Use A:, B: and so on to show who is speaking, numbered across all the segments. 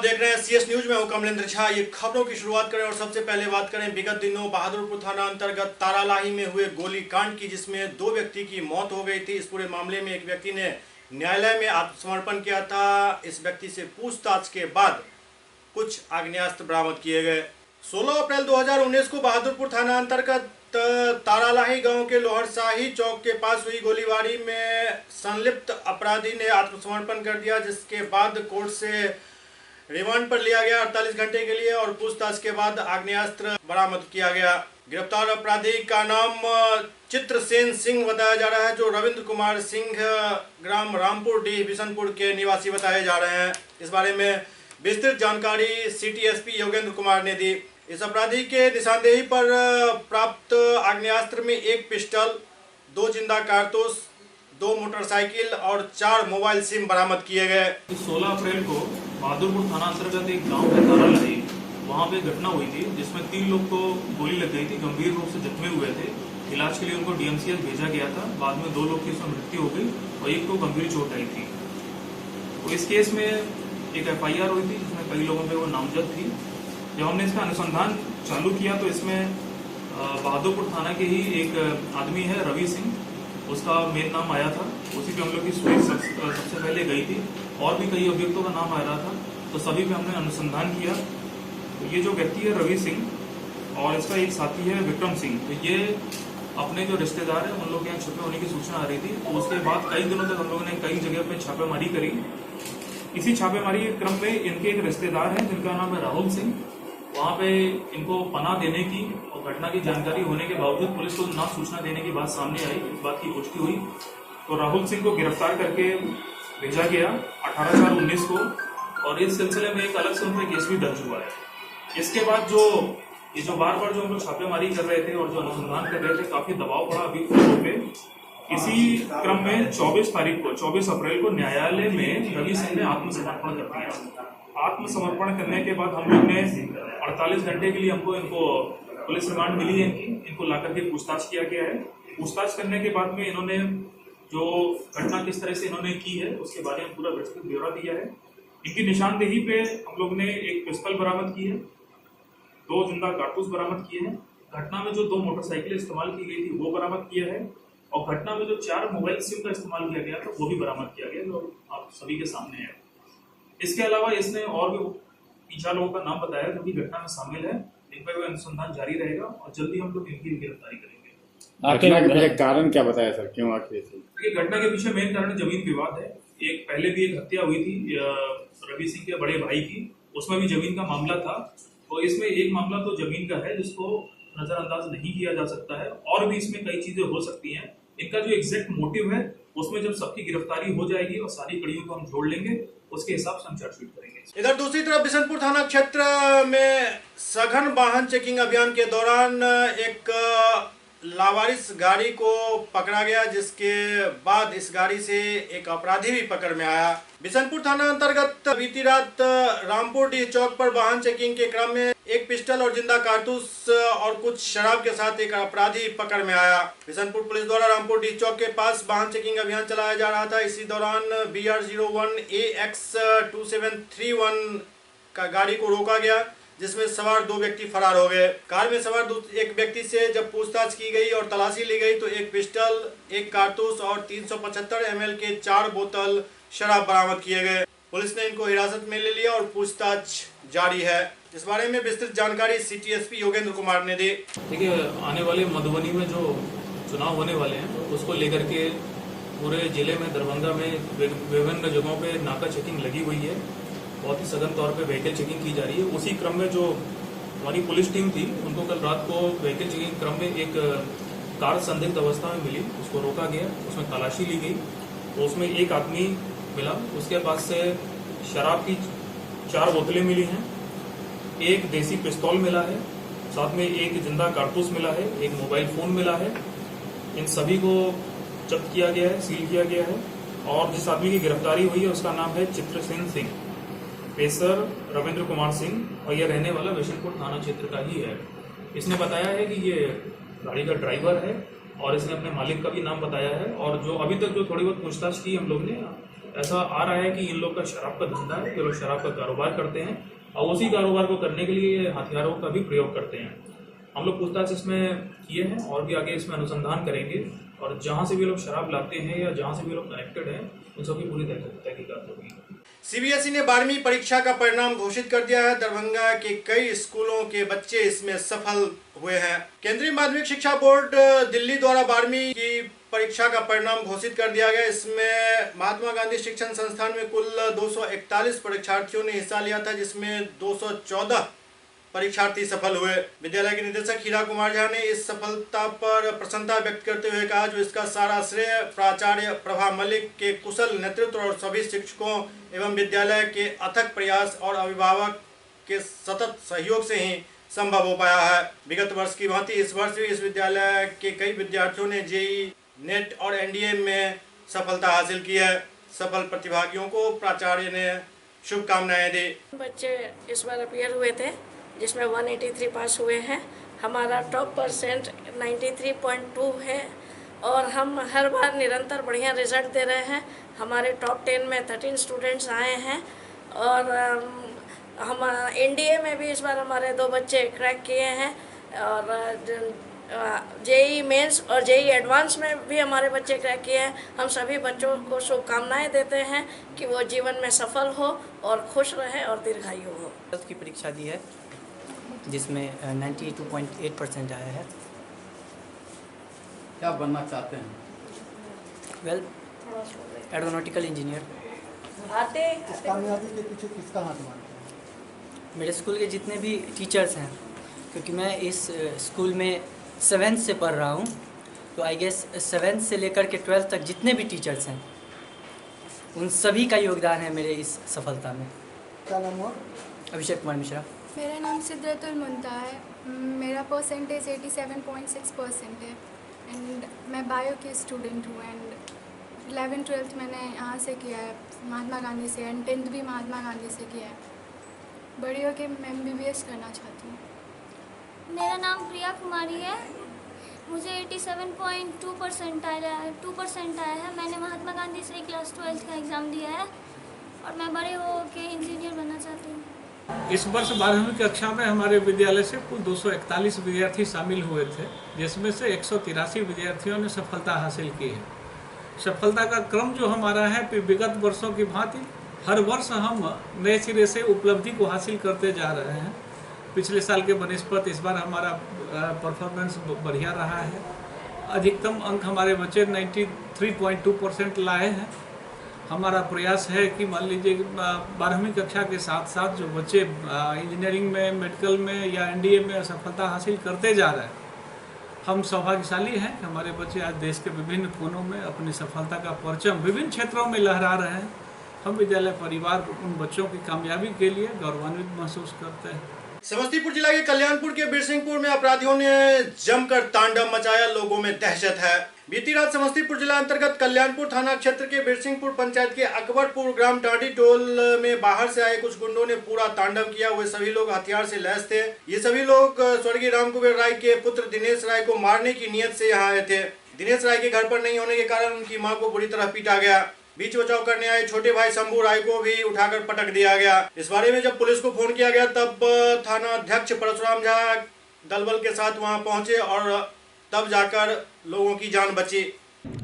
A: आप देख रहे हैं CS न्यूज में हूं कमलेंद्र झा। ये खबरों की शुरुआत करें और सबसे पहले बात करें विगत दिनों बहादुरपुर थाना अंतर्गत तारालाही में हुए गोलीकांड की, जिसमें 2 व्यक्ति की मौत हो गई थी। इस पूरे मामले में एक व्यक्ति ने न्यायालय में आत्मसमर्पण किया था। इस व्यक्ति से पूछताछ के बाद कुछ आग्नेयास्त्र बरामद किए गए। 16 अप्रैल 2019 को बहादुरपुर थाना अंतर्गत तारालाही गांव के लोहरशाही चौक के पास हुई गोलीबारी में संलिप्त अपराधी ने आत्मसमर्पण कर दिया, जिसके बाद कोर्ट से रिमांड पर लिया गया 48 घंटे के लिए और पूछताछ के बाद आग्नेयास्त्र बरामद किया गया। गिरफ्तार अपराधी का नाम चित्रसेन सिंह बताया जा रहा है, जो रविंद्र कुमार सिंह ग्राम रामपुर डी बिशनपुर के निवासी बताए जा रहे हैं। इस बारे में विस्तृत जानकारी सिटी एसपी योगेंद्र कुमार ने दी। इस अपराधी के निशानदेही पर प्राप्त आग्नेयास्त्र में 1 पिस्टल, 2 जिंदा कारतूस, 2 मोटरसाइकिल और 4 मोबाइल सिम बरामद किए गए।
B: 16 अप्रैल को बहादुरपुर थाना अंतर्गत एक गांव है तारालाही, वहां पे घटना हुई थी जिसमें 3 लोग को गोली लग गई थी, गंभीर रूप से जख्मी हुए थे। इलाज के लिए उनको DMCH भेजा गया था। बाद में 2 लोग की इसमें मृत्यु हो गई और 1 को गंभीर चोट आई थी। तो इस केस में एक FIR हुई थी जिसमें कई लोगों पे वो नामजद थी। जब हमने इसका अनुसंधान चालू किया तो इसमें बहादुरपुर थाना के ही एक आदमी है रवि सिंह, उसका मेन नाम आया था। उसी पे हम लोग की सुई सबसे पहले गई थी और भी कई अभियुक्तों का नाम आ रहा था, तो सभी पे हमने अनुसंधान किया। तो ये जो व्यक्ति है रवि सिंह और इसका एक साथी है विक्रम सिंह, तो ये अपने जो रिश्तेदार है उन लोग के यहाँ छुपे होने की सूचना आ रही थी। तो उसके बाद कई दिनों तक हम लोगों ने कई जगह पे छापेमारी करी। इसी छापेमारी के क्रम में इनके एक रिश्तेदार हैं जिनका नाम है राहुल सिंह, वहाँ पे इनको पनाह देने की और घटना की जानकारी होने के बावजूद पुलिस को ना सूचना देने की बात सामने आई। इस बात की पुष्टि हुई तो राहुल सिंह को गिरफ्तार करके भेजा गया 18/4/19 को, और इस सिलसिले में एक अलग से उन पर केस भी दर्ज हुआ है। इसके बाद जो बार बार जो हम लोग छापेमारी कर रहे थे और जो अनुसंधान कर रहे थे, काफी दबाव पड़ा अभियुक्तों पे। इसी क्रम में 24 अप्रैल को न्यायालय में रवि सिंह ने आत्मसमर्पण कर दिया। आत्मसमर्पण करने के बाद हम लोग ने 48 घंटे के लिए इनको पुलिस रिमांड मिली है इनको लाकर के पूछताछ किया गया है। पूछताछ करने के बाद में इन्होंने जो घटना किस तरह से इन्होंने की है उसके बारे में पूरा विस्तृत ब्यौरा दिया है। इनकी निशानदेही पे हम लोग ने 1 पिस्टल बरामद की है, 2 जिंदा कारतूस बरामद किए हैं। घटना में जो 2 मोटरसाइकिल इस्तेमाल की गई थी वो बरामद किया है, और घटना में जो 4 मोबाइल सिम का इस्तेमाल किया गया था वो भी बरामद किया गया, जो आप सभी के सामने है। इसके अलावा इसने और भी 3-4 लोगों का नाम बताया जो कि घटना में शामिल है। इन पर अनुसंधान जारी रहेगा और जल्दी हम लोग इनकी गिरफ्तारी करेंगे।
C: घटना के पीछे कारण क्या बताया सर, क्यों आखिर से?
B: घटना के पीछे मेन कारण जमीन विवाद है। एक पहले भी एक हत्या हुई थी रवि सिंह के बड़े भाई की, उसमें भी जमीन का मामला था। तो इसमें एक मामला तो जमीन का है जिसको नजरअंदाज नहीं किया जा सकता है, और भी इसमें कई चीजें हो सकती हैं। इनका जो एग्जैक्ट मोटिव है उसमें जब सबकी गिरफ्तारी हो जाएगी और सारी कड़ियों को हम जोड़ लेंगे, उसके हिसाब से हम चार्जशीट करेंगे।
A: इधर दूसरी तरफ बिशनपुर थाना क्षेत्र में सघन वाहन चेकिंग अभियान के दौरान एक लावारिस गाड़ी को पकड़ा गया, जिसके बाद इस गाड़ी से एक अपराधी भी पकड़ में आया। बिशनपुर थाना अंतर्गत बीती रात रामपुर डी चौक पर वाहन चेकिंग के क्रम में 1 पिस्टल और जिंदा कारतूस और कुछ शराब के साथ एक अपराधी पकड़ में आया। बिशनपुर पुलिस द्वारा रामपुर डी चौक के पास वाहन चेकिंग अभियान चलाया जा रहा था। इसी दौरान BR01 AX 2731 का गाड़ी को रोका गया, जिसमें सवार 2 व्यक्ति फरार हो गए। कार में सवार एक व्यक्ति से जब पूछताछ की गई और तलाशी ली गई तो 1 पिस्टल, 1 कारतूस और 375 ml के 4 बोतल शराब बरामद किए गए। पुलिस ने इनको हिरासत में ले लिया और पूछताछ जारी है। इस बारे में विस्तृत जानकारी सिटी एसपी योगेंद्र कुमार ने दी।
B: देखिए, आने वाले मधुबनी में जो चुनाव होने वाले हैं उसको लेकर के पूरे जिले में, दरभंगा में विभिन्न जगहों पे नाका चेकिंग लगी हुई है। बहुत ही सघन तौर पे व्हीकल चेकिंग की जा रही है। उसी क्रम में जो हमारी पुलिस टीम थी उनको कल रात को व्हीकल चेकिंग क्रम में एक कार संदिग्ध अवस्था में मिली, उसको रोका गया, उसमें तलाशी ली गई तो उसमें एक आदमी मिला। उसके पास से शराब की 4 बोतलें मिली हैं, एक देसी पिस्तौल मिला है, साथ में एक जिंदा कारतूस मिला है, एक मोबाइल फोन मिला है। इन सभी को जब्त किया गया है, सील किया गया है। और जिस आदमी की गिरफ्तारी हुई है उसका नाम है चित्रसेन सिंह, पेसर रविंद्र कुमार सिंह, और यह रहने वाला बिशनपुर थाना क्षेत्र का ही है। इसने बताया है कि ये गाड़ी का ड्राइवर है और इसने अपने मालिक का भी नाम बताया है। और जो अभी तक जो थोड़ी बहुत पूछताछ की हम लोग ने, ऐसा आ रहा है कि इन लोग का शराब का धंधा है, ये लोग शराब का कारोबार करते हैं और उसी कारोबार को करने के लिए हथियारों का भी प्रयोग करते हैं। हम लोग पूछताछ इसमें किए हैं और भी आगे इसमें अनुसंधान करेंगे और जहां से भी लोग शराब लाते हैं या जहां से भी लोग कनेक्टेड हैं उन सबकी पूरी तहकीकात होगी।
A: सीबीएसई ने 12वीं परीक्षा का परिणाम घोषित कर दिया है। दरभंगा के कई स्कूलों के बच्चे इसमें सफल हुए हैं। केंद्रीय माध्यमिक शिक्षा बोर्ड दिल्ली द्वारा 12वीं की परीक्षा का परिणाम घोषित कर दिया गया। इसमें महात्मा गांधी शिक्षण संस्थान में कुल 241 परीक्षार्थियों ने हिस्सा लिया था, जिसमें 214 परीक्षार्थी सफल हुए। विद्यालय के निदेशक हीरा कुमार झा ने इस सफलता पर प्रसन्नता व्यक्त करते हुए कहा, जो इसका सारा श्रेय प्राचार्य प्रभा मलिक के कुशल नेतृत्व और सभी शिक्षकों एवं विद्यालय के अथक प्रयास और अभिभावक के सतत सहयोग से ही संभव हो पाया है। विगत वर्ष की भांति इस वर्ष भी इस विद्यालय के कई विद्यार्थियों ने जेईई, नेट और एनडीए में सफलता हासिल की है। सफल प्रतिभागियों को प्राचार्य ने शुभकामनाएं दी।
D: बच्चे इस बार अपीयर हुए थे जिसमें 183 पास हुए हैं। हमारा टॉप परसेंट 93.2 है और हम हर बार निरंतर बढ़िया रिजल्ट दे रहे हैं। हमारे टॉप 10 में 13 स्टूडेंट्स आए हैं और हम एनडीए में भी इस बार हमारे 2 बच्चे क्रैक किए हैं और जेईई मेंस और जेईई एडवांस में भी हमारे बच्चे क्रैक किए हैं। हम सभी बच्चों को शुभकामनाएं देते हैं कि वो जीवन में सफल हो और खुश रहे और दीर्घायु हो।
E: 12th की परीक्षा दी है जिसमें 92.8% आया है।
C: क्या बनना चाहते हैं?
E: Well, aeronautical engineer.
F: इस कामयाबी के पीछे किसका हाथ मानते हैं?
E: मेरे स्कूल के जितने भी टीचर्स हैं, क्योंकि मैं इस स्कूल में 7th से पढ़ रहा हूँ, तो आई गेस 7th से लेकर के 12th तक जितने भी टीचर्स हैं उन सभी का योगदान है मेरे इस सफलता में।
F: क्या नाम हुआ?
E: अभिषेक कुमार मिश्रा।
G: मेरा नाम सिद्रतुल मुंता है। मेरा परसेंटेज 87.6% है एंड मैं बायो की स्टूडेंट हूँ एंड 11th-12th मैंने यहाँ से किया है महात्मा गांधी से एंड 10th भी महात्मा गांधी से किया है। बड़ी होकर मैं MBBS करना चाहती हूँ।
H: मेरा नाम प्रिया कुमारी है। मुझे 87.2% आया है। मैंने महात्मा गांधी से क्लास 12th का एग्ज़ाम दिया है और मैं बड़े हो के इंजीनियर बनना चाहती हूँ।
I: इस वर्ष 12वीं कक्षा में हमारे विद्यालय से कुल 241 विद्यार्थी शामिल हुए थे, जिसमें से 183 विद्यार्थियों ने सफलता हासिल की है। सफलता का क्रम जो हमारा है विगत वर्षों की भांति हर वर्ष हम नए सिरे से उपलब्धि को हासिल करते जा रहे हैं। पिछले साल के बनिस्पत इस बार हमारा परफॉर्मेंस बढ़िया रहा है। अधिकतम अंक हमारे बच्चे 93.2% लाए हैं। हमारा प्रयास है कि मान लीजिए 12वीं कक्षा के साथ साथ जो बच्चे इंजीनियरिंग में, मेडिकल में या एनडीए में सफलता हासिल करते जा रहे हैं, हम सौभाग्यशाली हैं कि हमारे बच्चे आज देश के विभिन्न कोनों में अपनी सफलता का परचम विभिन्न क्षेत्रों में लहरा रहे हैं। हम विद्यालय परिवार उन बच्चों की कामयाबी के लिए गौरवान्वित महसूस करते हैं।
A: समस्तीपुर जिला के कल्याणपुर के बिरसिंहपुर में अपराधियों ने जमकर तांडव मचाया, लोगों में दहशत है। बीती रात समस्तीपुर जिला अंतर्गत कल्याणपुर थाना क्षेत्र के बिरसिंहपुर पंचायत के अकबरपुर ग्राम टांडी टोल में बाहर से आए कुछ गुंडों ने पूरा तांडव किया। वे सभी लोग हथियार से लैस थे। ये सभी लोग स्वर्गीय रामकुबेर राय के पुत्र दिनेश राय को मारने की नियत से यहाँ आए थे। दिनेश राय के घर पर नहीं होने के कारण उनकी मां को बुरी तरह पीटा गया। बीच बचाव करने आए छोटे भाई शंभू राय को भी उठाकर पटक दिया गया। इस बारे में जब पुलिस को फोन किया गया तब थाना अध्यक्ष परशुराम झा दलबल के साथ वहां पहुंचे और तब जाकर लोगों की जान बची।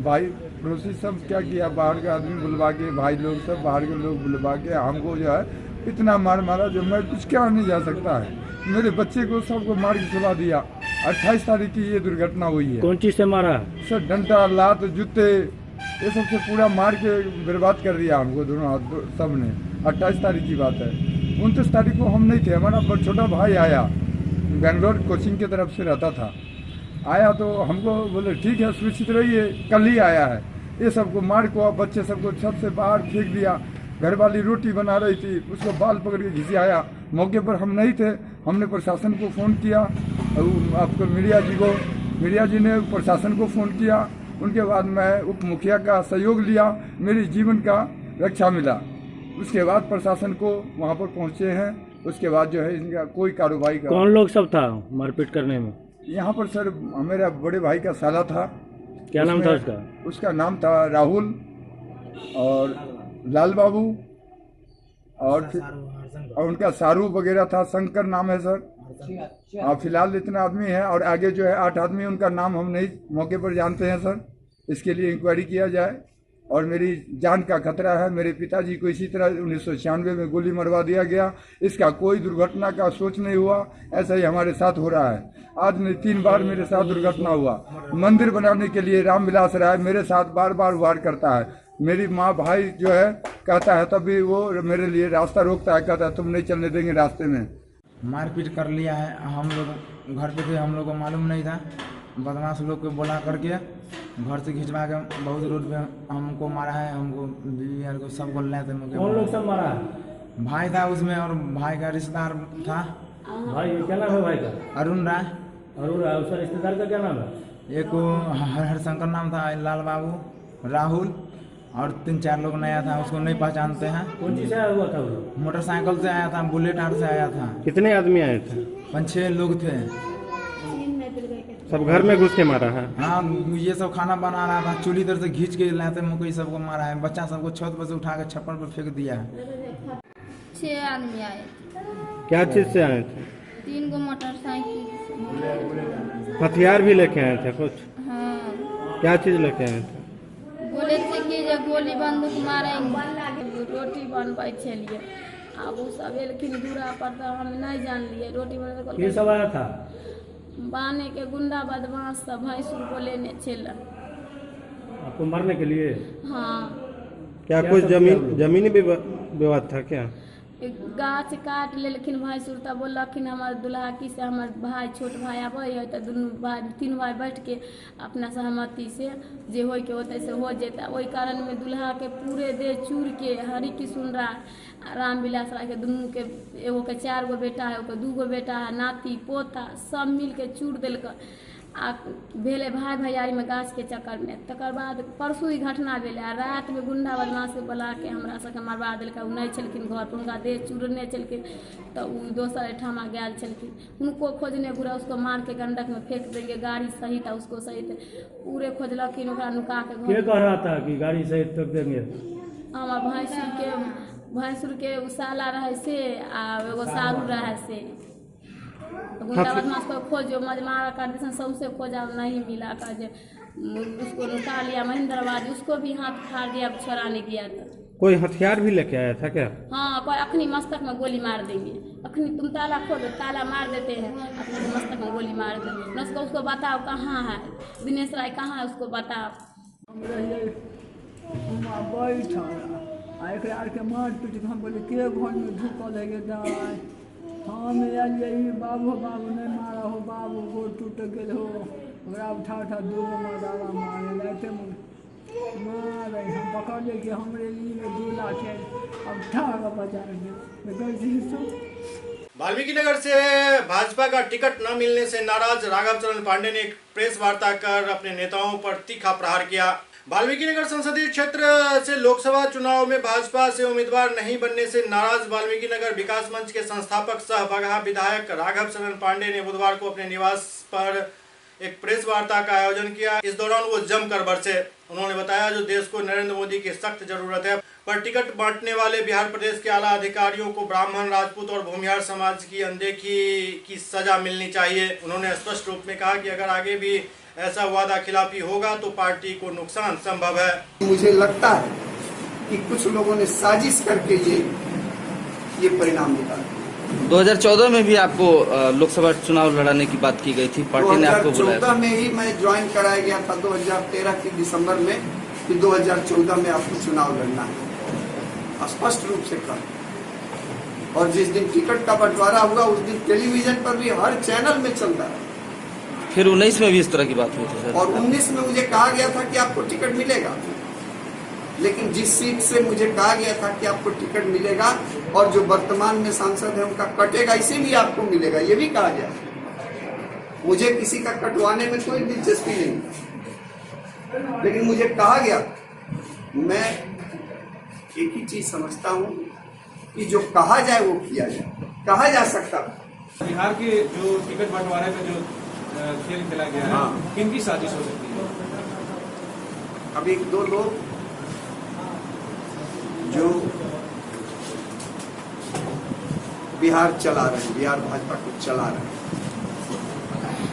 J: भाई पड़ोसी सब क्या किया, बाहर के आदमी बुलवा के, भाई लोग सब बाहर के लोग बुलवा के हमको जो है इतना मारा जो मैं कुछ क्या नहीं जा सकता है। मेरे बच्चे को सबको मार के सुला दिया। 28 तारीख की ये दुर्घटना हुई है।
C: कौन चीज से मारा?
J: सर डंडा, लात, जूते, ये सब से पूरा मार के बर्बाद कर दिया हमको दोनों सब ने। 28 तारीख की बात है। 29 तारीख को हम नहीं थे, हमारा छोटा भाई आया, बेंगलोर कोचिंग की तरफ से रहता था। आया तो हमको बोले ठीक है सुरक्षित रहिए, कल ही आया है। ये सबको मार को बच्चे सबको छत से बाहर फेंक दिया। घर वाली रोटी बना रही थी, उसको बाल पकड़ के घिसे आया। मौके पर हम नहीं थे, हमने प्रशासन को फ़ोन किया, आपको मीडिया जी ने प्रशासन को फ़ोन किया। उनके बाद मैं उप मुखिया का सहयोग लिया, मेरे जीवन का रक्षा मिला। उसके बाद प्रशासन को वहाँ पर पहुँचे हैं। उसके बाद जो है इनका कोई कार्रवाई का।
C: कौन लोग सब था मारपीट करने में?
J: यहाँ पर सर मेरा बड़े भाई का साला था।
C: क्या नाम था उसका?
J: उसका नाम था राहुल और लाल बाबू और उनका सारू वगैरह था, शंकर नाम है सर। फिलहाल इतना आदमी है और आगे जो है 8 आदमी, उनका नाम हम नहीं मौके पर जानते हैं सर। इसके लिए इंक्वायरी किया जाए। और मेरी जान का खतरा है। मेरे पिताजी को इसी तरह 1996 में गोली मरवा दिया गया। इसका कोई दुर्घटना का सोच नहीं हुआ, ऐसा ही हमारे साथ हो रहा है। आज नहीं 3 बार मेरे साथ दुर्घटना हुआ। मंदिर बनाने के लिए रामविलास राय मेरे साथ बार बार वार करता है। मेरी माँ भाई जो है कहता है, तब भी वो मेरे लिए रास्ता रोकता है, कहता है तुम नहीं चलने देंगे रास्ते में।
K: मारपीट कर लिया है। हम लोग घर पे थे, हम लोग को मालूम नहीं था। बदमाश लोग को बुला करके घर से खिंचवा के बहुत रोड पे हमको मारा है, हमको बीवी को सब बोल रहे थे।
C: कौन लोग सब मारा है?
K: भाई था उसमें और भाई का रिश्तेदार था।
C: भाई क्या नाम है भाई का?
K: अरुण राय।
C: अरुण राय। उसका रिश्तेदार का क्या नाम है?
K: एक हरशंकर नाम था, लाल बाबू, राहुल और 3-4 लोग नया था, उसको नहीं पहचानते हैं।
C: कौन चीज से आया हुआ था वो?
K: मोटरसाइकिल से आया था, बुलेट आर से आया था।
C: कितने आदमी आए थे?
K: 5-6 लोग थे।
C: सब घर में घुस के मारा है?
K: हाँ, ये सब खाना बना रहा था, चूल्ही इधर से खींच के लाते मुझे सबको मारा है। बच्चा सबको छत पर से उठा के छप्पर पर फेंक दिया है।
L: 6 आदमी आए थे।
C: क्या चीज से आए थे?
L: 3 गो मोटरसाइकिल।
C: हथियार भी लेके आए थे कुछ?
L: हाँ।
C: क्या चीज लेके आए थे?
L: बोले थे कि जो गोली बंदूक मारेंगे। रोटी बनबै छलिए, अब वो सब एलखिन दूरा पर तो हम नहीं जान लिए। रोटी बनबै
C: के सब आया था?
L: बाने के गुंडा बदमाश सब भैंसुर को लेने चल।
C: आपको मारने के लिए?
L: हाँ।
C: क्या कुछ जमीनी विवाद था क्या?
L: गाछ काट लेलखिन भैंसुर, तब बोलखिन हमार दुल्हा की से हमार भाई छोट भाई आबे है तो दुनू भाई 3 भाई बैठ के अपना सहमति से जे होय के होते से हो जेता। ओई कारण में दुल्हा के पूरे देह चूर के हरि किशुन राय, रामविलास राय के दुनू के, एगो के 4 गो बेटा है, ओके 2 गो बेटा है, नाती पोता सब मिल के चूर दिलक। आ भेले भाई भैयारी में गाछ के चक्कर में। तकर बाद परसू ही घटना भेले। आ रात में गुंडा बदमाश के बुला के हमरा सबके मरवा दिलक। उ नहीं छलखिन घर पर, उनका देह चूरने छलखिन तो उ दोसर ठामा गेल छलखिन। उनको खोजने बुरा, उसको मार के गंडक में फेंक देंगे, गाड़ी सहित उसको सहित पूरे खोजलखिन। ओकरा नुका के
C: के कह रहा था कि गाड़ी सहित फेंक देंगे?
L: हमार भैंसुर के उसाला रहे से आ एगो सारू रहे से। गुंडा बदमाश को खोजो मजमारा कर दिसन, सबसे खोजा नहीं मिला। का जो उसको नुका लिया महेंद्रवादी, उसको भी हाथ फाड़ दिया, छोड़ाने गया था।
C: कोई हथियार भी लेके आया था क्या?
L: हाँ, कोई अखनी मस्तक में गोली मार देंगे। अखनी तुम ताला खोलो, ताला मार देते हैं, अपने मस्तक में गोली मार देंगे। उसको बताओ कहाँ है दिनेश राय, कहाँ है उसको बताओ।
F: के मार पीट हम बोले के घर में ढुकल है। हम आइए बाबू नहीं मारा हो, बाबू गोड़ टूट गए हो, उठा 2 मर्दावा मारे लाते मारे। हम पकड़ ले कि हमारे लिए 2 लाख है, अब ठाक बचा
A: वाल्मीकि नगर से भाजपा का टिकट न मिलने से नाराज राघव चरण पांडे ने एक प्रेस वार्ता कर अपने नेताओं पर तीखा प्रहार किया। वाल्मीकि नगर संसदीय क्षेत्र से लोकसभा चुनाव में भाजपा से उम्मीदवार नहीं बनने से नाराज वाल्मीकि नगर विकास मंच के संस्थापक सह बगहा विधायक राघव चरण पांडे ने बुधवार को अपने निवास पर एक प्रेस वार्ता का आयोजन किया। इस दौरान वो जमकर बरसे। उन्होंने बताया जो देश को नरेंद्र मोदी की सख्त जरूरत है, पर टिकट बांटने वाले बिहार प्रदेश के आला अधिकारियों को ब्राह्मण, राजपूत और भूमिहार समाज की अनदेखी की सजा मिलनी चाहिए। उन्होंने स्पष्ट रूप में कहा कि अगर आगे भी ऐसा वादा खिलाफी होगा तो पार्टी को नुकसान संभव है।
M: मुझे लगता है कि कुछ लोगों ने साजिश करके ये परिणाम निकाला।
N: 2014 में भी आपको लोकसभा चुनाव लड़ाने की बात की गई थी, पार्टी ने आपको बुलाया।
M: 2014 में ही मैं ज्वाइन कराया गया था 2013 की दिसंबर में कि 2014 में आपको चुनाव लड़ना है, स्पष्ट रूप से कहा। और जिस दिन टिकट का बंटवारा हुआ उस दिन टेलीविजन पर भी हर चैनल में चलता है।
N: फिर 19 में भी इस तरह की बात हुई थी सर।
M: और 19 में मुझे कहा गया था कि आपको टिकट मिलेगा, लेकिन जिस सीट से मुझे कहा गया था कि आपको टिकट मिलेगा और जो वर्तमान में सांसद है उनका कटेगा, इसे भी आपको मिलेगा, ये भी कहा गया। मुझे किसी का कटवाने में कोई दिलचस्पी नहीं, लेकिन मुझे कहा गया। मैं एक ही चीज समझता हूँ कि जो कहा जाए वो किया जाए। कहा जा सकता
I: बिहार के जो टिकट बंटवारे में जो खेल खेला गया है, किनकी साजिश हो सकती है?
M: अब 1-2 लोग जो बिहार चला रहे हैं, बिहार भाजपा को चला रहे हैं,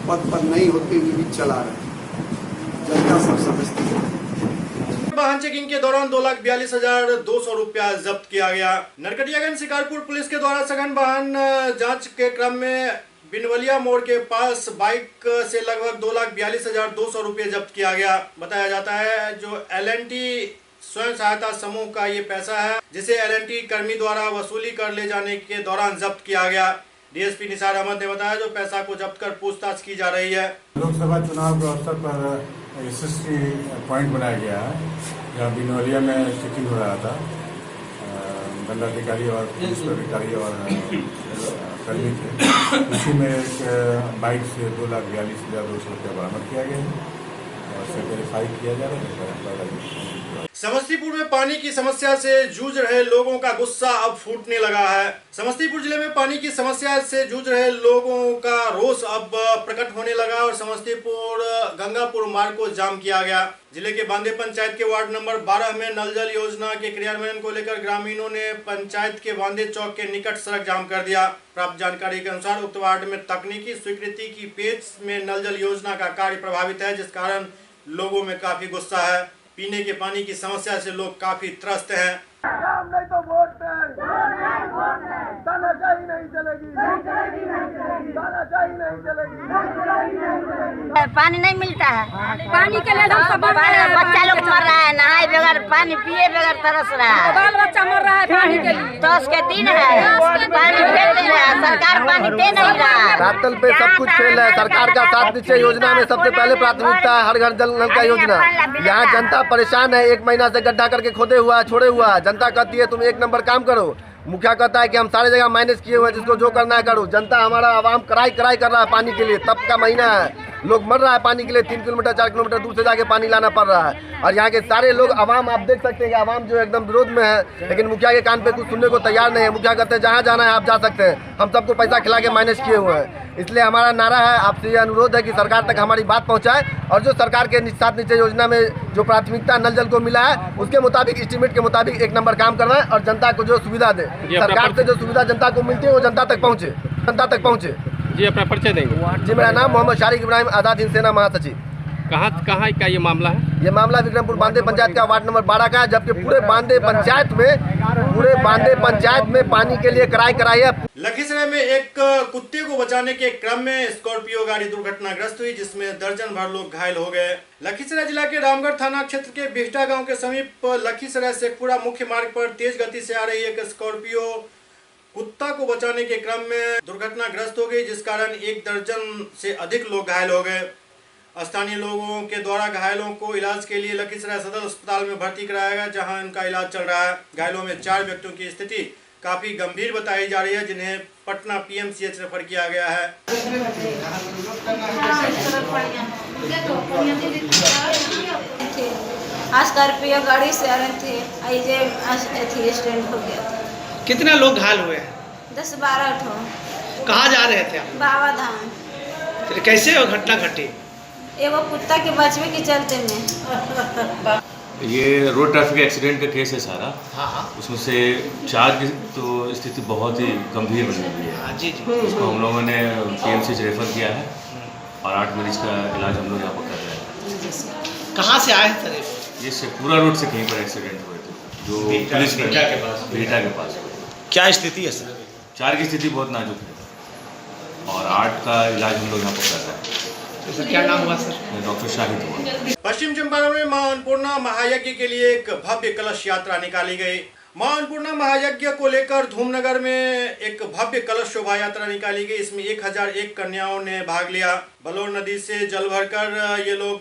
M: पद पर नहीं होते हुए भी चला रहे हैं, जनता सब समझती है।
A: वाहन चेकिंग के दौरान 2,42,200 रुपया जब्त किया गया। नरकटियागंज शिकारपुर पुलिस के द्वारा सघन वाहन जांच के क्रम में बिनवलिया मोड़ के पास बाइक से लगभग 2,42,200 रुपये जब्त किया गया। बताया जाता है जो L&T स्वयं सहायता समूह का ये पैसा है, जिसे L&T कर्मी द्वारा वसूली कर ले जाने के दौरान जब्त किया गया। डीएसपी निसार अहमद ने बताया जो पैसा को जब्त कर पूछताछ की जा रही है।
O: लोकसभा चुनाव के अवसर पर SST पॉइंट बनाया गया है, जहाँ बिनवलिया में चेकिंग हो रहा था। दंडाधिकारी और पुलिस अधिकारी और कर्मी थे। उसी में एक बाइक से 2,42,200 रुपया बरामद किया गया है और उसे वेरीफाई किया जा रहा है।
A: समस्तीपुर में पानी की समस्या से जूझ रहे लोगों का गुस्सा अब फूटने लगा है। समस्तीपुर जिले में पानी की समस्या से जूझ रहे लोगों का रोष अब प्रकट होने लगा और समस्तीपुर गंगापुर मार्ग को जाम किया गया। जिले के बांदे पंचायत के वार्ड नंबर 12 में नल जल योजना के क्रियान्वयन को लेकर ग्रामीणों ने पंचायत के बांदे चौक के निकट सड़क जाम कर दिया। प्राप्त जानकारी के अनुसार उक्त वार्ड में तकनीकी स्वीकृति की पेच में नल जल योजना का कार्य प्रभावित है, जिस कारण लोगों में काफी गुस्सा है। पीने के पानी की समस्या से लोग काफी त्रस्त हैं।
P: काम नहीं तो वोट तानाशाही नहीं चलेगी, तानाशाही नहीं चलेगी।
Q: पानी नहीं मिलता है, पानी के लिए बच्चा लोग मर रहा है, नहाए बगैर, पानी पिए बगैर तरस रहा है, बाल बच्चा मर रहा है पानी के लिए। 10 के दिन है, पानी दे नहीं रहा, सरकार पानी दे नहीं रहा।
R: रातल पे सब कुछ फेल है। सरकार का 7 निश्चय योजना में सबसे पहले प्राथमिकता है हर घर जल नल का योजना। यहाँ जनता परेशान है, 1 महीना से गड्ढा करके खोदे हुआ है, छोड़े हुआ है। जनता कहती है तुम 1 नंबर काम करो, मुखिया कहता है कि हम सारे जगह माइनस किए हुए हैं, जिसको जो करना है करो। जनता हमारा आवाम कराई कर रहा है पानी के लिए। तब का महीना है, लोग मर रहा है पानी के लिए। 3 किलोमीटर 4 किलोमीटर दूर से जाके पानी लाना पड़ रहा है। और यहाँ के सारे लोग आवाम, आप देख सकते हैं कि आवाम जो एकदम विरोध में है, लेकिन मुखिया के कान पे कुछ सुनने को तैयार नहीं है। मुखिया कहते हैं जहाँ जाना है आप जा सकते हैं, हम सबको पैसा खिला के माइनस किए हुए हैं। इसलिए हमारा नारा है, आपसे ये अनुरोध है कि सरकार तक हमारी बात पहुँचाए और जो सरकार के 7 निश्चय योजना में जो प्राथमिकता नल जल को मिला है, उसके मुताबिक, एस्टीमेट के मुताबिक 1 नंबर काम करवाएं और जनता को जो सुविधा दे। सरकार से जो सुविधा जनता को मिलती है वो जनता तक पहुँचे।
S: जी अपना परिचय देंगे।
R: जी मेरा नाम मोहम्मद शारिक इब्राहिम, आज़ाद हिंद सेना महासचिव।
S: कहाँ का ये मामला है?
R: ये मामला विक्रमपुर बांदे पंचायत का वार्ड नंबर 12 का है, जबकि पूरे बांदे पंचायत में पानी के लिए कराई है।
A: लखीसराय में एक कुत्ते को बचाने के क्रम में स्कॉर्पियो गाड़ी दुर्घटनाग्रस्त हुई, जिसमें दर्जन भर लोग घायल हो गए। लखीसराय जिला के रामगढ़ थाना क्षेत्र के बिहटा गांव के समीप लखीसराय शेखपुरा मुख्य मार्ग पर तेज गति से आ रही एक स्कॉर्पियो कुत्ता को बचाने के क्रम में दुर्घटनाग्रस्त हो गई, जिस कारण 1 दर्जन से अधिक लोग घायल हो गए। स्थानीय लोगों के द्वारा घायलों को इलाज के लिए लखीसराय सदर अस्पताल में भर्ती कराया गया, जहां इनका इलाज चल रहा है। घायलों में 4 व्यक्तियों की स्थिति काफी गंभीर बताई जा रही है, जिन्हें पटना PMCH रेफर किया गया है।
Q: स्कॉर्पियो गाड़ी से आ रहे थे, एक्सीडेंट हो गया था।
T: कितने लोग घायल हुए हैं?
Q: 10-12 ठो।
T: कहाँ जा रहे थे आप?
Q: बाबा धाम।
T: फिर कैसे वो घटना घटी?
Q: एगो कुत्ता के बचवे के चलते में।
U: ये रोड ट्रैफिक एक्सीडेंट का केस है सारा।
T: हाँ।
U: उसमें से 4 की तो स्थिति बहुत ही गंभीर बनी हुई है।
T: हाँ, जी।
U: उसको हम लोगों ने PMCH रेफर किया है और 8 मरीज का इलाज हम लोग यहाँ पर कर रहे हैं।
T: कहाँ से आए थे?
U: ये शेखपुरा रोड से कहीं पर एक्सीडेंट हुए थे, जो पुलिस बिहटा के पास।
T: क्या स्थिति है सर?
U: 4 की स्थिति बहुत नाजुक है और 8 का इलाज हम लोग यहाँ पर कर रहे हैं।
T: तो क्या नाम हुआ सर?
U: डॉक्टर शाहिद हुआ।
A: पश्चिम चंपारण में मां अन्नपूर्णा महायज्ञ के लिए एक भव्य कलश यात्रा निकाली गई। मां अन्नपूर्णा महायज्ञ को लेकर धूमनगर में एक भव्य कलश शोभा यात्रा निकाली गई। इसमें 1001 कन्याओं ने भाग लिया। बलौर नदी से जल भरकर ये लोग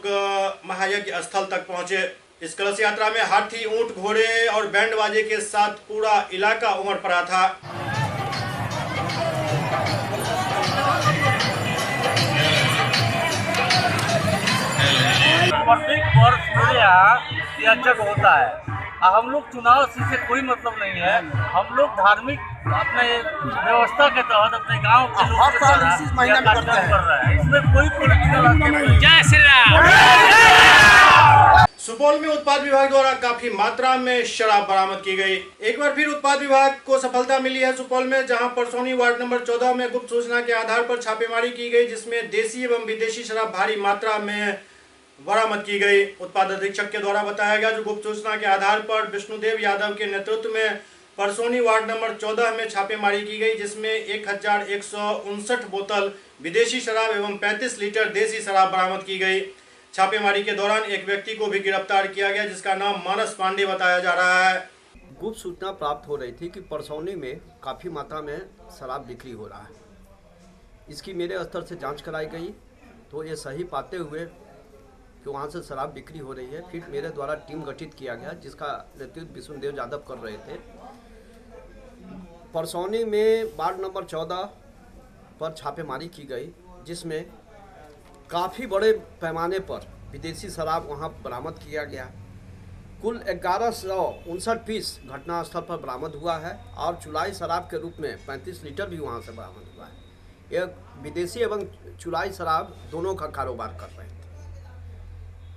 A: महायज्ञ स्थल तक पहुंचे। इस कलश यात्रा में हाथी, ऊंट, घोड़े और बैंड बाजे के साथ पूरा इलाका उमड़ पड़ा था।
V: प्रत्येक वर्ष मेरे यहाँ यज्ञ होता है। हम लोग चुनाव से कोई मतलब नहीं है। हम लोग धार्मिक अपने व्यवस्था के तहत अपने गांव के लोग हर साल इसी महीने में करते हैं। इसमें कोई पॉलिटिकल। जय श्री राम।
A: सुपौल में उत्पाद विभाग द्वारा काफी मात्रा में शराब बरामद की गई। एक बार फिर उत्पाद विभाग को सफलता मिली है सुपौल में, जहां परसौनी वार्ड नंबर 14 में गुप्त सूचना के आधार पर छापेमारी की गई, जिसमें देसी एवं विदेशी शराब भारी मात्रा में बरामद की गई। उत्पाद अधीक्षक के द्वारा बताया गया, जो गुप्त सूचना के आधार पर विष्णुदेव यादव के नेतृत्व में परसौनी वार्ड नंबर 14 में छापेमारी की गई, जिसमें 1159 बोतल विदेशी शराब एवं 35 लीटर देसी शराब बरामद की गई। छापेमारी के दौरान एक व्यक्ति को भी गिरफ्तार किया गया, जिसका नाम मानस पांडे बताया जा रहा है।
B: गुप्त सूचना प्राप्त हो रही थी कि परसौनी में काफ़ी मात्रा में शराब बिक्री हो रहा है। इसकी मेरे स्तर से जांच कराई गई तो ये सही पाते हुए कि वहाँ से शराब बिक्री हो रही है। फिर मेरे द्वारा टीम गठित किया गया, जिसका नेतृत्व विष्णुदेव यादव कर रहे थे। परसौनी में वार्ड नंबर 14 पर छापेमारी की गई, जिसमें काफ़ी बड़े पैमाने पर विदेशी शराब वहां बरामद किया गया। कुल 1159 पीस घटनास्थल पर बरामद हुआ है और चुलाई शराब के रूप में 35 लीटर भी वहां से बरामद हुआ है। एक विदेशी एवं चुलाई शराब दोनों का कारोबार कर रहे थे।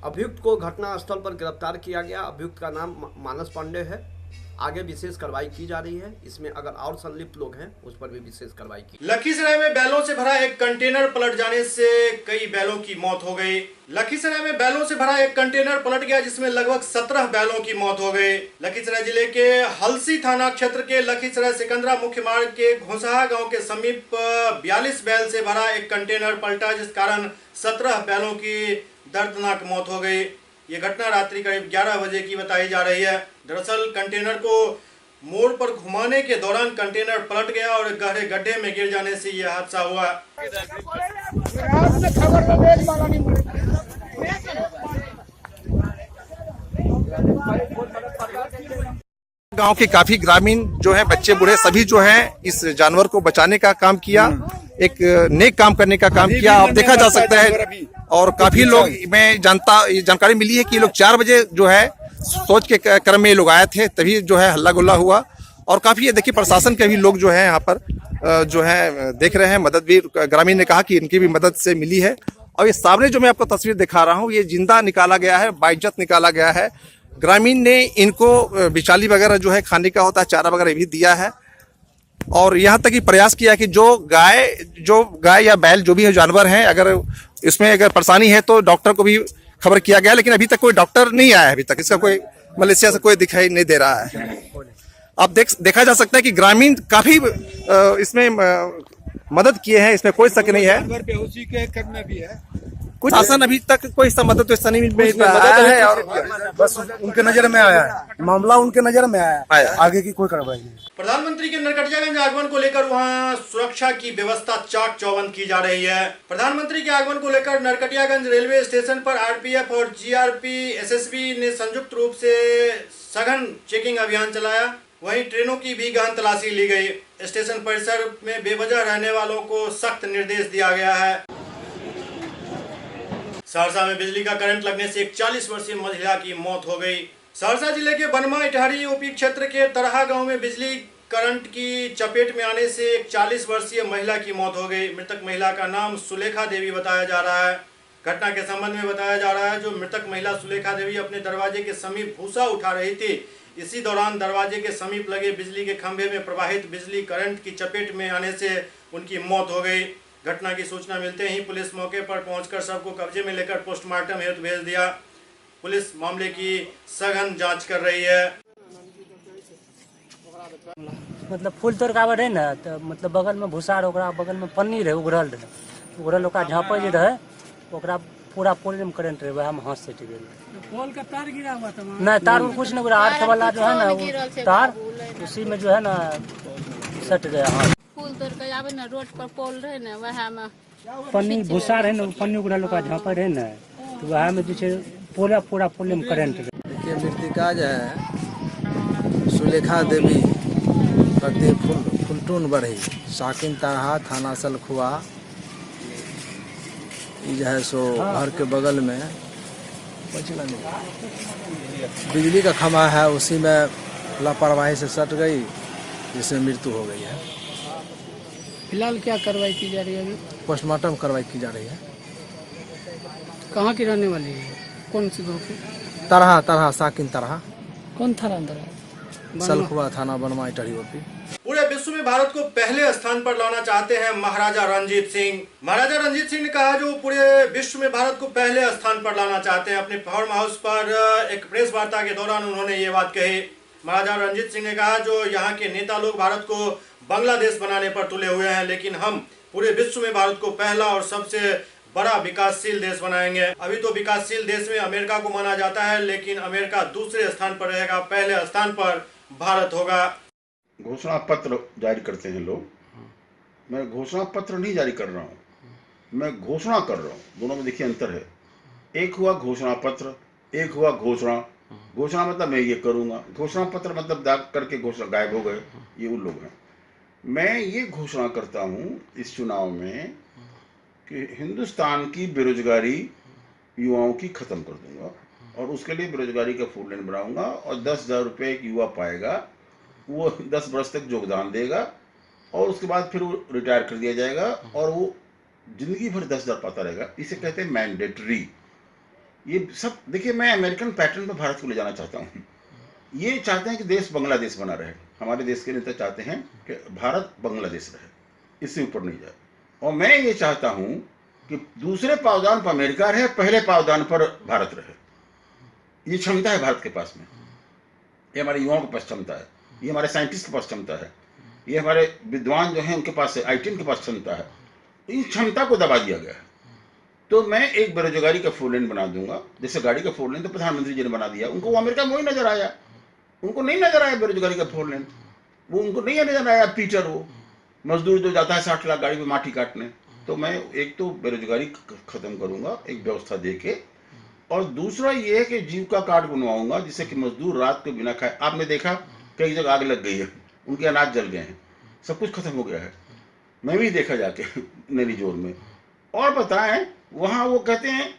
B: अभियुक्त को घटनास्थल पर गिरफ्तार किया गया। अभियुक्त का नाम मानस पांडे है। आगे विशेष कार्रवाई की जा रही है। इसमें अगर और संलिप्त लोग हैं उस पर भी विशेष कार्रवाई की।
A: लखीसराय में बैलों से भरा एक कंटेनर पलट जाने से कई बैलों की मौत हो गई। लखीसराय में बैलों से भरा एक कंटेनर पलट गया, जिसमें लगभग 17 बैलों की मौत हो गई। लखीसराय जिले के हलसी थाना क्षेत्र के लखीसराय सिकंदरा मुख्य मार्ग के घोसहा गांव के समीप 42 बैल से भरा एक कंटेनर पलटा, जिस कारण 17 बैलों की दर्दनाक मौत हो गई। ये घटना रात्रि करीब 11 बजे की बताई जा रही है। दरअसल कंटेनर को मोड़ पर घुमाने के दौरान कंटेनर पलट गया और गहरे गड्ढे में गिर जाने से यह हादसा हुआ।
D: गांव के काफी ग्रामीण जो हैं, बच्चे बूढ़े सभी जो हैं, इस जानवर को बचाने का काम किया, एक नेक काम करने का काम किया। आप देखा जा सकता है और काफी लोग, मैं जानकारी मिली है कि लोग 4 बजे जो है सोच के क्रम में लोग आए थे, तभी जो है हल्ला गुल्ला हुआ। और काफी ये देखिए प्रशासन के भी लोग जो है यहाँ पर जो है देख रहे हैं। मदद भी ग्रामीण ने कहा कि इनकी भी मदद से मिली है। और ये सामने जो मैं आपको तस्वीर दिखा रहा हूँ, ये जिंदा निकाला गया है, बाइज्जत निकाला गया है। ग्रामीण ने इनको बिचाली वगैरह जो है खाने का होता है, चारा वगैरह भी दिया है। और यहाँ तक ही प्रयास किया कि जो गाय या बैल जो भी जानवर हैं, अगर इसमें अगर परेशानी है तो डॉक्टर को भी खबर किया गया, लेकिन अभी तक कोई डॉक्टर नहीं आया है। अभी तक इसका कोई मलेशिया से कोई दिखाई नहीं दे रहा है। अब देखा जा सकता है कि ग्रामीण काफी इसमें मदद किए हैं, इसमें कोई शक नहीं है।
J: बेहोशी के कर में भी है
D: कुछ शासन अभी तक कोई मदद तो नहीं मिल पाया है और
W: बस उनके नजर में आया है, मामला उनके नजर में आया, आगे की कोई कार्रवाई नहीं।
A: प्रधानमंत्री के नरकटियागंज आगमन को लेकर वहां सुरक्षा की व्यवस्था चाक चौबंद की जा रही है। प्रधानमंत्री के आगमन को लेकर नरकटियागंज रेलवे स्टेशन पर आरपीएफ और जीआरपी एसएसबी ने संयुक्त रूप से सघन चेकिंग अभियान चलाया। वहीं ट्रेनों की भी गहन तलाशी ली गई। स्टेशन परिसर में बेवजह रहने वालों को सख्त निर्देश दिया गया है। सहरसा में बिजली का करंट लगने से एक 40 वर्षीय महिला की मौत हो गई। सहरसा जिले के बनमा इटहरी यूपी क्षेत्र के तरहा गांव में बिजली करंट की चपेट में आने से एक 40 वर्षीय महिला की मौत हो गई। मृतक महिला का नाम सुलेखा देवी बताया जा रहा है। घटना के संबंध में बताया जा रहा है, जो मृतक महिला सुलेखा देवी अपने दरवाजे के समीप भूसा उठा रही थी। इसी दौरान दरवाजे के समीप लगे बिजली के खंभे में प्रवाहित बिजली करंट की चपेट में आने से उनकी मौत हो गई। घटना की सूचना मिलते ही पुलिस मौके पर पहुंचकर शव को कब्जे में लेकर पोस्टमार्टम हेतु भेज दिया। पुलिस मामले की सघन जांच कर रही है।
X: मतलब फूल तोड़ का रहे ना, तो मतलब बगल में भूसा रहे, बगल में पन्नी रहे, उगड़ल ओकरा झाँपे जे रहे, ओकरा पूरा पोल में करंट रहे, वह में हाथ से टिक गए।
Y: पोल का तार गिरा हुआ था?
X: नहीं, तार कुछ नहीं गिरा, आर्थ वाला जो है ना तार, उसी में जो है ना सट गया हाथ।
L: फूल तोड़ के आवे ना, रोड पर पोल रहे ना, वह में
X: पन्नी भूसा रहे ना, पन्नी उगड़ल ओकरा झाँपे रहे ना, तो वह में जो है पूरा पोल में करंट रहे।
Z: देखिए मृतिका जो है सुलेखा देवी पति फुलटून बढ़ी, साकिन तरहा, थाना सलखुआ, जो है सो घर के बगल में बिजली का खंभा है, उसी में लापरवाही से सट गई, जिसमें मृत्यु हो गई है।
Y: फिलहाल क्या कार्रवाई की जा रही है? अभी
Z: पोस्टमार्टम कार्रवाई की जा रही है।
Y: कहाँ की रहने वाली है? कौन सी गाँव की?
Z: तरह साकिन तरह
Y: कौन थाना अंदर है?
Z: सलखुआ थाना बनमाई टढ़ी ओपी।
A: पूरे विश्व में भारत को पहले स्थान पर लाना चाहते हैं महाराजा रणजीत सिंह। महाराजा रणजीत सिंह ने कहा जो पूरे विश्व में भारत को पहले स्थान पर लाना चाहते हैं। अपने फार्म हाउस पर एक प्रेस वार्ता के दौरान उन्होंने ये बात कही। महाराजा रणजीत सिंह ने कहा जो यहाँ के नेता लोग भारत को बांग्लादेश बनाने पर तुले हुए हैं, लेकिन हम पूरे विश्व में भारत को पहला और सबसे बड़ा विकासशील देश बनाएंगे। अभी तो विकासशील देश में अमेरिका को माना जाता है, लेकिन अमेरिका दूसरे स्थान पर रहेगा, पहले स्थान पर भारत होगा।
C: घोषणा पत्र जारी करते हैं लोग, मैं घोषणा पत्र नहीं जारी कर रहा हूँ, मैं घोषणा कर रहा हूँ। दोनों में देखिए अंतर है। एक हुआ घोषणा पत्र, एक हुआ घोषणा। घोषणा मतलब मैं ये करूँगा, घोषणा पत्र मतलब दाग करके घोषणा गायब हो गए, ये उन लोग हैं। मैं ये घोषणा करता हूँ इस चुनाव में कि हिंदुस्तान की बेरोजगारी युवाओं की खत्म कर दूंगा और उसके लिए बेरोजगारी का फुल लाइन बनाऊंगा और 10,000 रुपये एक युवा पाएगा, वो 10 वर्ष तक योगदान देगा और उसके बाद फिर वो रिटायर कर दिया जाएगा और वो जिंदगी भर 10,000 पाता रहेगा। इसे कहते हैं मैंडेटरी। ये सब देखिए, मैं अमेरिकन पैटर्न पर भारत को ले जाना चाहता हूँ। ये चाहते हैं कि देश बांग्लादेश बना रहे, हमारे देश के नेता चाहते हैं कि भारत बांग्लादेश रहे, इससे ऊपर नहीं जाए। और मैं ये चाहता हूँ कि दूसरे पावदान पर अमेरिका रहे, पहले पावदान पर भारत रहे। ये क्षमता है भारत के पास में, ये हमारे युवाओं के पास क्षमता है, ये हमारे साइंटिस्ट के पास क्षमता है, ये हमारे विद्वान जो हैं उनके पास है, ITN के पास क्षमता है। इस क्षमता को दबा दिया गया है। तो मैं एक बेरोजगारी का 4 लेन बना दूंगा। जैसे गाड़ी का 4 लेन तो प्रधानमंत्री जी ने बना दिया, उनको वो अमेरिका में वही नजर आया, उनको नहीं नजर आया बेरोजगारी का 4 लेन, वो उनको नहीं नजर आया पीटर, वो मजदूर जो जाता है 60 लाख गाड़ी पे माटी काटने। तो मैं एक तो बेरोजगारी खत्म करूंगा एक व्यवस्था दे के, और दूसरा ये है कि जीविका कार्ड बनवाऊंगा जिससे कि मजदूर रात को बिना खाए। आपने देखा कई जगह आग लग गई है, उनके अनाज जल गए हैं, सब कुछ खत्म हो गया है। मैं भी देखा जाके नैनी जोर में। और बताएं, वहाँ वो कहते हैं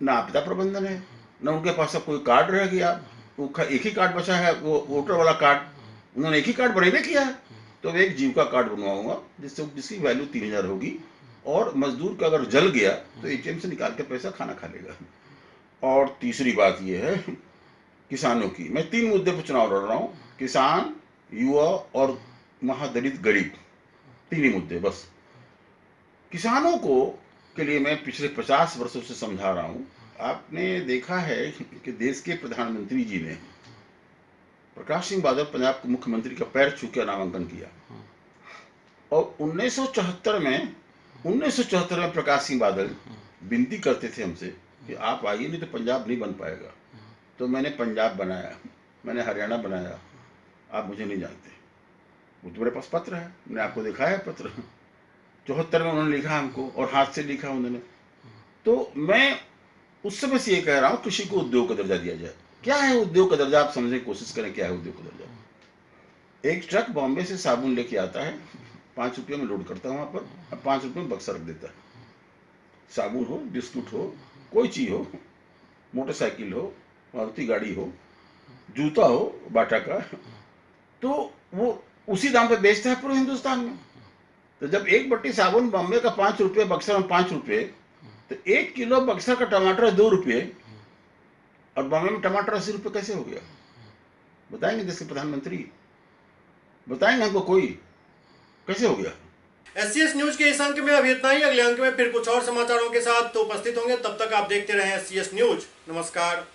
C: ना आपदा प्रबंधन है, ना उनके पास अब कोई कार्ड रह गया, वो एक ही कार्ड बचा है, वो वोटर वाला कार्ड, उन्होंने एक ही कार्ड बनेबे किया है। तो एक जीविका कार्ड बनवाऊंगा जिसकी वैल्यू 3,000 होगी, और मजदूर का अगर जल गया तो ATM से निकाल के पैसा खाना खा लेगा। और तीसरी बात यह है किसानों की। मैं 3 मुद्दे पर चुनाव लड़ रहा हूँ, किसान, युवा और महादलित गरीब, 3 ही मुद्दे बस। किसानों को के लिए मैं पिछले 50 वर्षों से समझा रहा हूँ। आपने देखा है कि देश के प्रधानमंत्री जी ने प्रकाश सिंह बादल पंजाब के मुख्यमंत्री का पैर छू के नामांकन किया, और 1974 में प्रकाश सिंह बादल विनती करते थे हमसे कि आप आइए, नहीं तो पंजाब नहीं बन पाएगा। तो मैंने पंजाब बनाया, मैंने हरियाणा बनाया, आप मुझे नहीं जानते। वो तो मेरे पास पत्र है, मैंने आपको दिखाया है पत्र। 74 में उन्होंने लिखा हमको, और हाथ से लिखा उन्होंने। तो मैं उस समय से ये कह रहा हूँ, कृषि को उद्योग का दर्जा दिया जाए। क्या है उद्योग का दर्जा, आप समझने की कोशिश करें क्या है उद्योग का दर्जा। एक ट्रक बॉम्बे से साबुन लेके आता है, 5 रुपये में लोड करता है वहाँ पर, अब 5 रुपये में बक्सा रख देता है। साबुन हो, बिस्कुट हो, कोई चीज़ हो, मोटरसाइकिल हो, मारुति गाड़ी हो, जूता हो बाटा का, तो वो उसी दाम पे बेचता है पूरे हिंदुस्तान में। तो जब एक बट्टी साबुन बॉम्बे का 5 रुपये, बक्सर में 5 रुपये, तो 1 किलो बक्सर का टमाटर 2 रुपये, और बॉम्बे में टमाटर 80 रुपये कैसे हो गया? बताएंगे देश के प्रधानमंत्री, बताएंगे हमको कोई, कैसे हो गया?
A: SCS न्यूज के इस अंक में अभी इतना ही। अगले अंक में फिर कुछ और समाचारों के साथ तो उपस्थित होंगे। तब तक आप देखते रहें SCS न्यूज। नमस्कार।